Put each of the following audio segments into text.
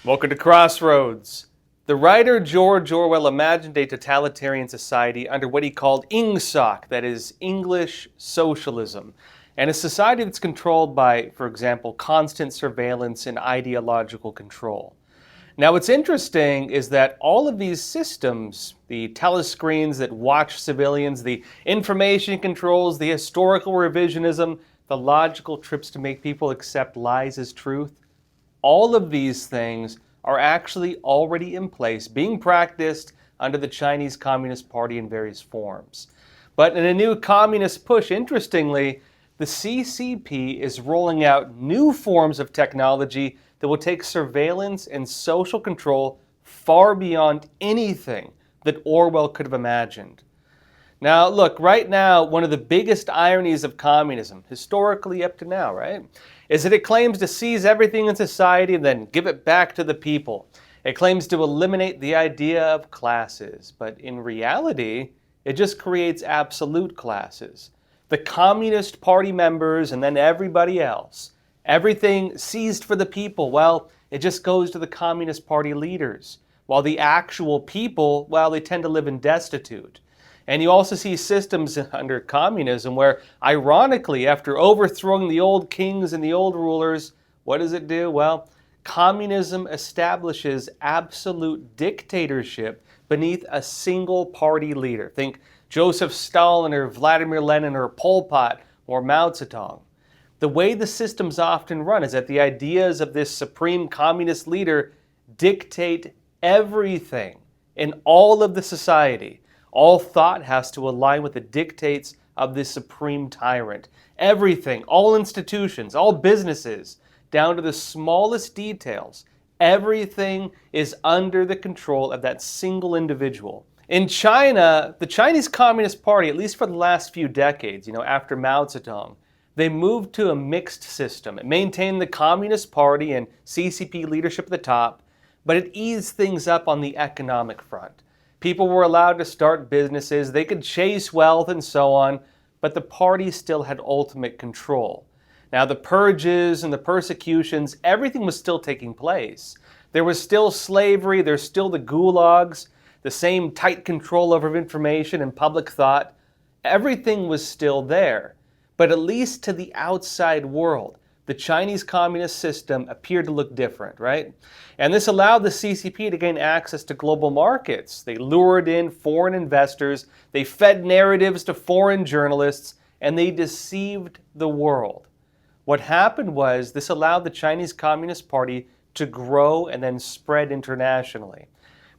Welcome to Crossroads. The writer George Orwell imagined a totalitarian society under what he called INGSOC, that is, English socialism, and a society that's controlled by, for example, constant surveillance and ideological control. Now, what's interesting is that all of these systems, the telescreens that watch civilians, the information controls, the historical revisionism, the logical trips to make people accept lies as truth, all of these things are actually already in place, being practiced under the Chinese Communist Party in various forms. But in a new communist push, interestingly, the CCP is rolling out new forms of technology that will take surveillance and social control far beyond anything that Orwell could have imagined. Now, look, right now, one of the biggest ironies of communism, historically up to now, right, is that it claims to seize everything in society and then give it back to the people. It claims to eliminate the idea of classes, but in reality, it just creates absolute classes. The Communist Party members and then everybody else. Everything seized for the people, well, it just goes to the Communist Party leaders. While the actual people, well, they tend to live in destitute. And you also see systems under communism where, ironically, after overthrowing the old kings and the old rulers, what does it do? Well, communism establishes absolute dictatorship beneath a single party leader. Think Joseph Stalin or Vladimir Lenin or Pol Pot or Mao Zedong. The way the systems often run is that the ideas of this supreme communist leader dictate everything in all of the society. All thought has to align with the dictates of this supreme tyrant. Everything, all institutions, all businesses, down to the smallest details, everything is under the control of that single individual. In China, the Chinese Communist Party, at least for the last few decades, after Mao Zedong, they moved to a mixed system. It maintained the Communist Party and CCP leadership at the top, but it eased things up on the economic front. People were allowed to start businesses, they could chase wealth and so on, but the party still had ultimate control. Now, the purges and the persecutions, everything was still taking place. There was still slavery, there's still the gulags, the same tight control over information and public thought. Everything was still there. But at least to the outside world, the Chinese communist system appeared to look different, right? And this allowed the CCP to gain access to global markets. They lured in foreign investors, they fed narratives to foreign journalists, and they deceived the world. What happened was this allowed the Chinese Communist Party to grow and then spread internationally.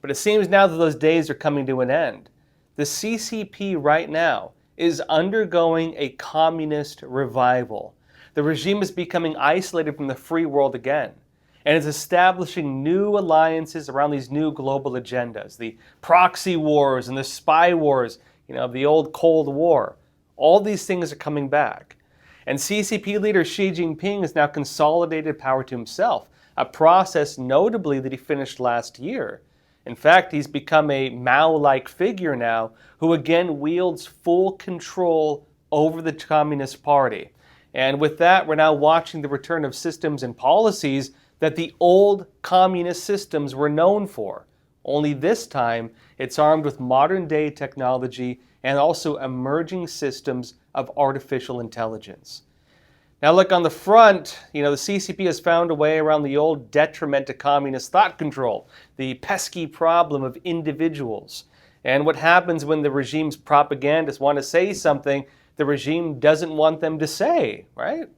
But it seems now that those days are coming to an end. The CCP right now is undergoing a communist revival. The regime is becoming isolated from the free world again, and is establishing new alliances around these new global agendas, the proxy wars and the spy wars, of the old Cold War. All these things are coming back. And CCP leader Xi Jinping has now consolidated power to himself, a process notably that he finished last year. In fact, he's become a Mao-like figure now who again wields full control over the Communist Party. And with that, we're now watching the return of systems and policies that the old communist systems were known for. Only this time, it's armed with modern-day technology and also emerging systems of artificial intelligence. Now look, on the front, the CCP has found a way around the old detriment to communist thought control, the pesky problem of individuals. And what happens when the regime's propagandists want to say something the regime doesn't want them to say, right?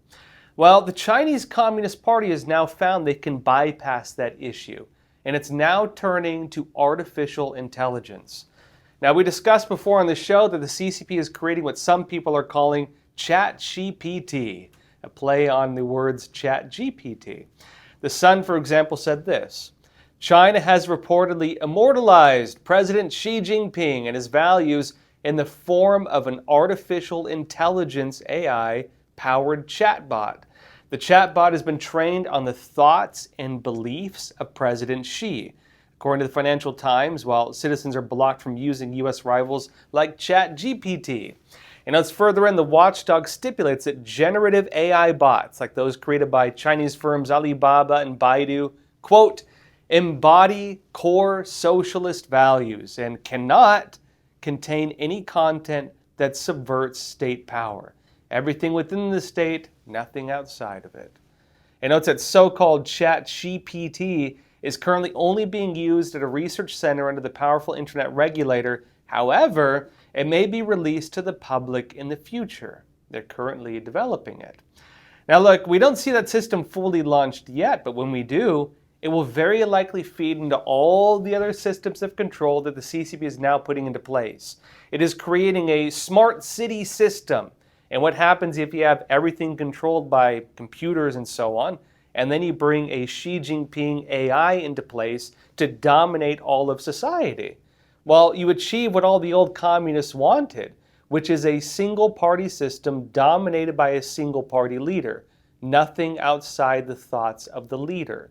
Well, the Chinese Communist Party has now found they can bypass that issue, and it's now turning to artificial intelligence. Now, we discussed before on the show that the CCP is creating what some people are calling ChatGPT, a play on the words ChatGPT. The Sun, for example, said this: China has reportedly immortalized President Xi Jinping and his values in the form of an artificial intelligence AI-powered chatbot. The chatbot has been trained on the thoughts and beliefs of President Xi. According to the Financial Times, while citizens are blocked from using U.S. rivals like ChatGPT. And as further in, the watchdog stipulates that generative AI bots, like those created by Chinese firms Alibaba and Baidu, quote, embody core socialist values, and cannot contain any content that subverts state power. Everything within the state, nothing outside of it. And note that so-called ChatGPT is currently only being used at a research center under the powerful internet regulator. However, it may be released to the public in the future. They're currently developing it. Now look, we don't see that system fully launched yet, but when we do, it will very likely feed into all the other systems of control that the CCP is now putting into place. It is creating a smart city system. And what happens if you have everything controlled by computers and so on, and then you bring a Xi Jinping AI into place to dominate all of society? Well, you achieve what all the old communists wanted, which is a single-party system dominated by a single-party leader. Nothing outside the thoughts of the leader.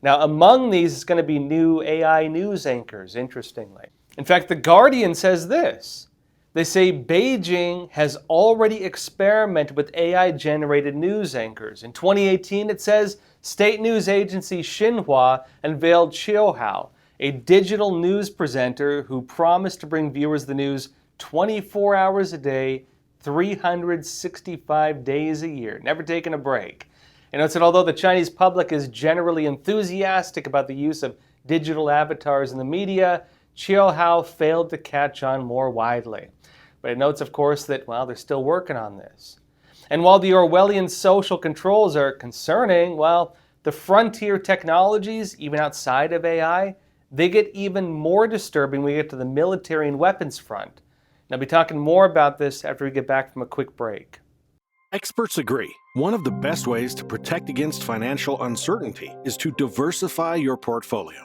Now, among these is going to be new AI news anchors, interestingly. In fact, The Guardian says this. They say Beijing has already experimented with AI-generated news anchors. In 2018, it says state news agency Xinhua unveiled Qiuhao, a digital news presenter who promised to bring viewers the news 24 hours a day, 365 days a year, never taking a break. And note that although the Chinese public is generally enthusiastic about the use of digital avatars in the media, Qiuhao failed to catch on more widely. But it notes, of course, that, well, they're still working on this. And while the Orwellian social controls are concerning, well, the frontier technologies, even outside of AI, they get even more disturbing when we get to the military and weapons front. And I'll be talking more about this after we get back from a quick break. Experts agree, one of the best ways to protect against financial uncertainty is to diversify your portfolio.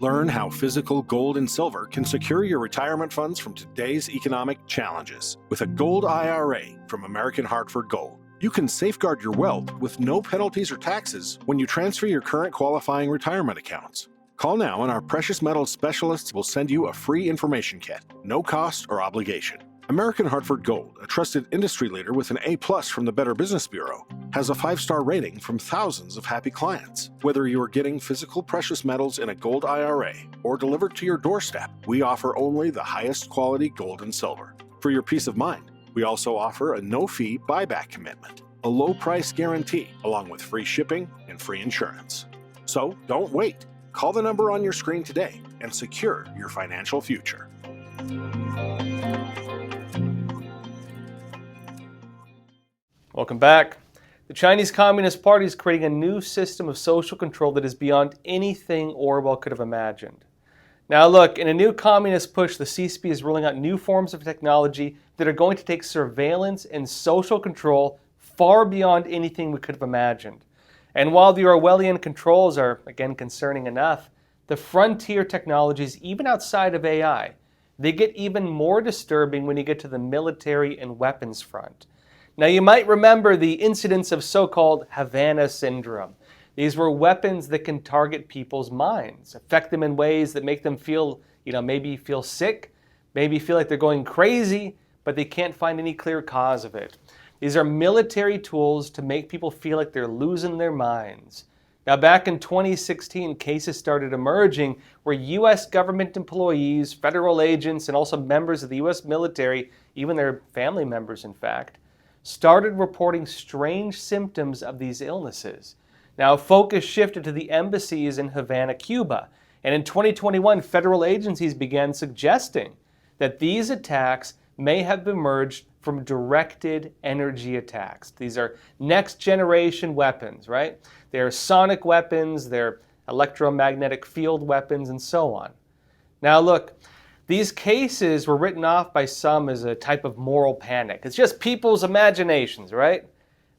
Learn how physical gold and silver can secure your retirement funds from today's economic challenges. With a gold IRA from American Hartford Gold, you can safeguard your wealth with no penalties or taxes when you transfer your current qualifying retirement accounts. Call now and our precious metals specialists will send you a free information kit, no cost or obligation. American Hartford Gold, a trusted industry leader with an A+ from the Better Business Bureau, has a 5-star rating from thousands of happy clients. Whether you are getting physical precious metals in a gold IRA or delivered to your doorstep, we offer only the highest quality gold and silver. For your peace of mind, we also offer a no-fee buyback commitment, a low-price guarantee, along with free shipping and free insurance. So don't wait. Call the number on your screen today and secure your financial future. Welcome back. The Chinese Communist Party is creating a new system of social control that is beyond anything Orwell could have imagined. Now look, in a new communist push, the CCP is rolling out new forms of technology that are going to take surveillance and social control far beyond anything we could have imagined. And while the Orwellian controls are, again, concerning enough, the frontier technologies, even outside of AI, they get even more disturbing when you get to the military and weapons front. Now, you might remember the incidents of so-called Havana syndrome. These were weapons that can target people's minds, affect them in ways that make them feel, maybe feel sick, maybe feel like they're going crazy, but they can't find any clear cause of it. These are military tools to make people feel like they're losing their minds. Now, back in 2016, cases started emerging where U.S. government employees, federal agents, and also members of the U.S. military, even their family members, in fact, started reporting strange symptoms of these illnesses. Now, focus shifted to the embassies in Havana, Cuba, and in 2021, federal agencies began suggesting that these attacks may have emerged from directed energy attacks. These are next-generation weapons, right? They're sonic weapons, they're electromagnetic field weapons, and so on. Now, look, these cases were written off by some as a type of moral panic. It's just people's imaginations, right?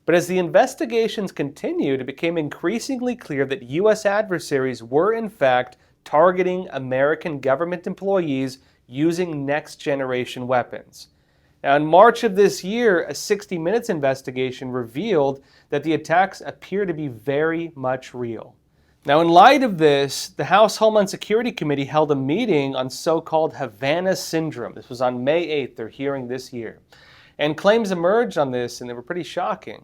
But as the investigations continued, it became increasingly clear that U.S. adversaries were, in fact, targeting American government employees using next-generation weapons. Now, in March of this year, a 60 Minutes investigation revealed that the attacks appear to be very much real. Now, in light of this, the House Homeland Security Committee held a meeting on so-called Havana syndrome. This was on May 8th, their hearing this year. And claims emerged on this, and they were pretty shocking.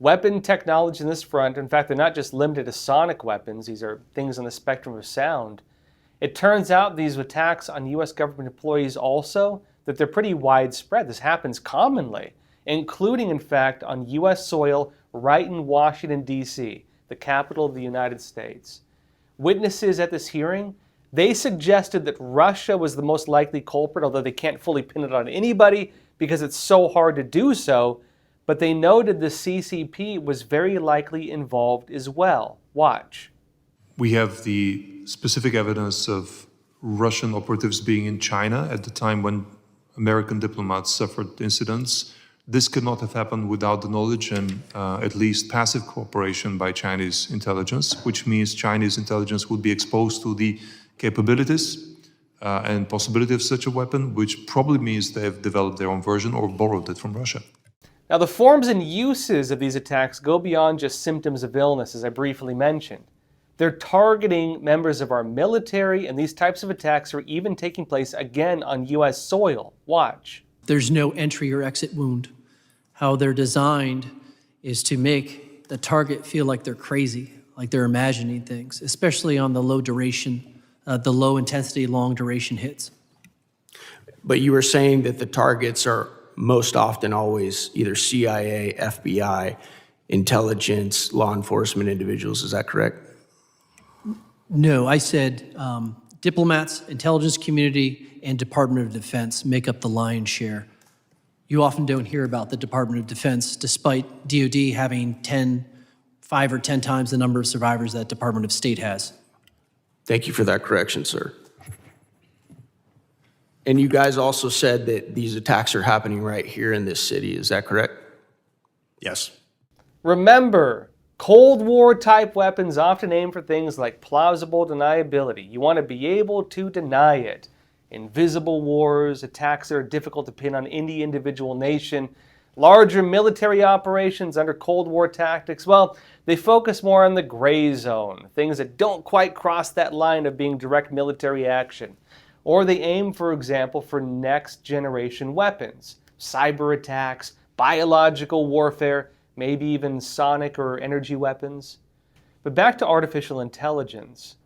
Weapon technology in this front, in fact, they're not just limited to sonic weapons, these are things on the spectrum of sound. It turns out these attacks on US government employees also, that they're pretty widespread. This happens commonly, including, in fact, on US soil right in Washington, D.C., the capital of the United States. Witnesses at this hearing, they suggested that Russia was the most likely culprit, although they can't fully pin it on anybody because it's so hard to do so, but they noted the CCP was very likely involved as well. Watch. We have the specific evidence of Russian operatives being in China at the time when American diplomats suffered incidents. This could not have happened without the knowledge and at least passive cooperation by Chinese intelligence, which means Chinese intelligence would be exposed to the capabilities and possibility of such a weapon, which probably means they have developed their own version or borrowed it from Russia. Now, the forms and uses of these attacks go beyond just symptoms of illness, as I briefly mentioned. They're targeting members of our military, and these types of attacks are even taking place again on U.S. soil. Watch. There's no entry or exit wound. How they're designed is to make the target feel like they're crazy, like they're imagining things, especially on the low duration, the low intensity, long duration hits. But you were saying that the targets are most often always either CIA, FBI, intelligence, law enforcement individuals. Is that correct? No, I said diplomats, intelligence community, and Department of Defense make up the lion's share. You often don't hear about the Department of Defense, despite DoD having 5 or 10 times the number of survivors that Department of State has. Thank you for that correction, sir. And you guys also said that these attacks are happening right here in this city. Is that correct? Yes. Remember, Cold War type weapons often aim for things like plausible deniability. You want to be able to deny it. Invisible wars, attacks that are difficult to pin on any individual nation, larger military operations under Cold War tactics, well, they focus more on the gray zone, things that don't quite cross that line of being direct military action. Or they aim, for example, for next generation weapons, cyber attacks, biological warfare, maybe even sonic or energy weapons. But back to artificial intelligence.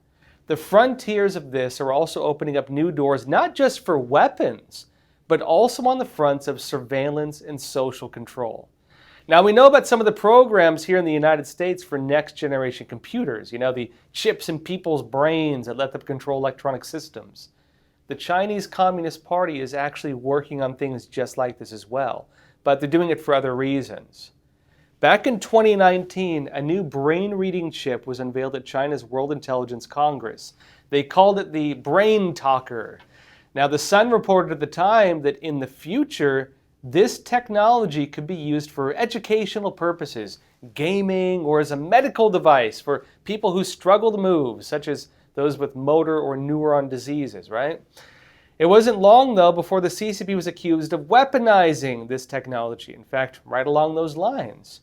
The frontiers of this are also opening up new doors, not just for weapons, but also on the fronts of surveillance and social control. Now, we know about some of the programs here in the United States for next generation computers, the chips in people's brains that let them control electronic systems. The Chinese Communist Party is actually working on things just like this as well, but they're doing it for other reasons. Back in 2019, a new brain-reading chip was unveiled at China's World Intelligence Congress. They called it the Brain Talker. Now, the Sun reported at the time that in the future, this technology could be used for educational purposes, gaming, or as a medical device for people who struggle to move, such as those with motor or neuron diseases, right? It wasn't long, though, before the CCP was accused of weaponizing this technology. In fact, right along those lines.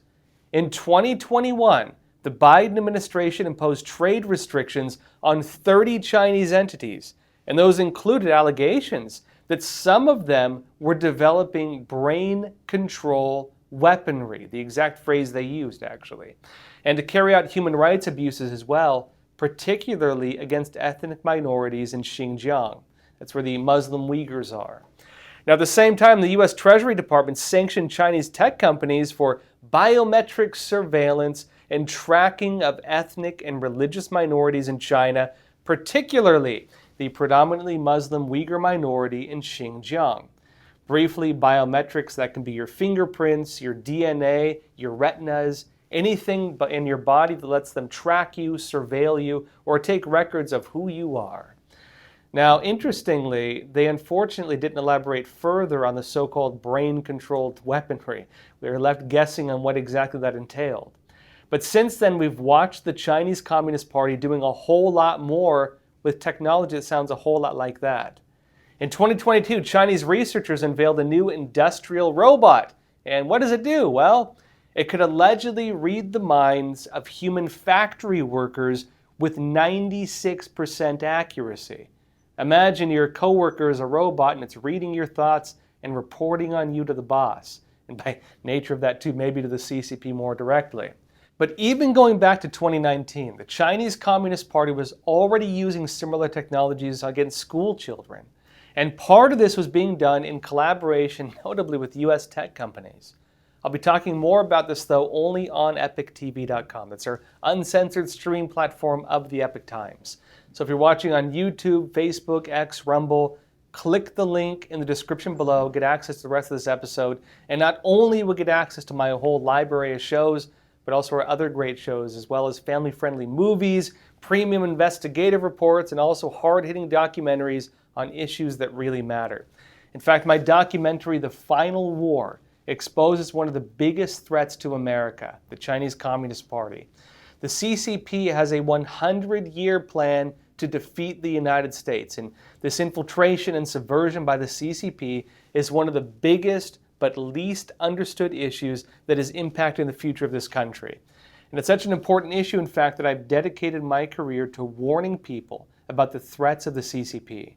In 2021, the Biden administration imposed trade restrictions on 30 Chinese entities, and those included allegations that some of them were developing brain control weaponry, the exact phrase they used, actually, and to carry out human rights abuses as well, particularly against ethnic minorities in Xinjiang. That's where the Muslim Uyghurs are. Now, at the same time, the U.S. Treasury Department sanctioned Chinese tech companies for biometric surveillance and tracking of ethnic and religious minorities in China, particularly the predominantly Muslim Uyghur minority in Xinjiang. Briefly, biometrics, that can be your fingerprints, your DNA, your retinas, anything in your body that lets them track you, surveil you, or take records of who you are. Now, interestingly, they unfortunately didn't elaborate further on the so-called brain-controlled weaponry. We were left guessing on what exactly that entailed. But since then, we've watched the Chinese Communist Party doing a whole lot more with technology that sounds a whole lot like that. In 2022, Chinese researchers unveiled a new industrial robot. And what does it do? Well, it could allegedly read the minds of human factory workers with 96% accuracy. Imagine your coworker is a robot and it's reading your thoughts and reporting on you to the boss. and by nature of that too, maybe to the CCP more directly. But even going back to 2019, the Chinese Communist Party was already using similar technologies against school children. And part of this was being done in collaboration, notably with US tech companies. I'll be talking more about this, though, only on EpochTV.com. That's our uncensored stream platform of the Epoch Times. So if you're watching on YouTube, Facebook, X, Rumble, click the link in the description below, get access to the rest of this episode, and not only will get access to my whole library of shows, but also our other great shows, as well as family-friendly movies, premium investigative reports, and also hard-hitting documentaries on issues that really matter. In fact, my documentary, The Final War, exposes one of the biggest threats to America, the Chinese Communist Party. The CCP has a 100-year plan to defeat the United States, and this infiltration and subversion by the CCP is one of the biggest but least understood issues that is impacting the future of this country. And it's such an important issue, in fact, that I've dedicated my career to warning people about the threats of the CCP.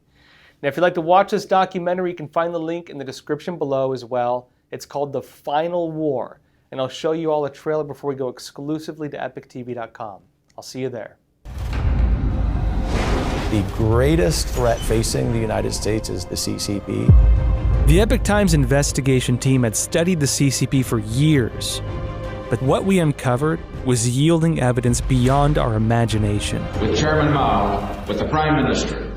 Now, if you'd like to watch this documentary, you can find the link in the description below as well. It's called The Final War, and I'll show you all a trailer before we go exclusively to EpochTV.com. I'll see you there. The greatest threat facing the United States is the CCP. The Epoch Times investigation team had studied the CCP for years, but what we uncovered was yielding evidence beyond our imagination. With Chairman Mao, with the Prime Minister,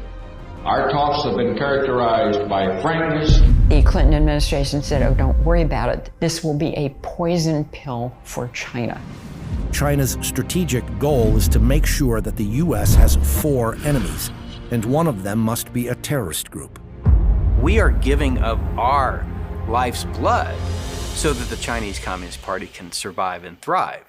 our talks have been characterized by frankness. The Clinton administration said, oh, don't worry about it. This will be a poison pill for China. China's strategic goal is to make sure that the U.S. has 4 enemies, and one of them must be a terrorist group. We are giving of our life's blood so that the Chinese Communist Party can survive and thrive.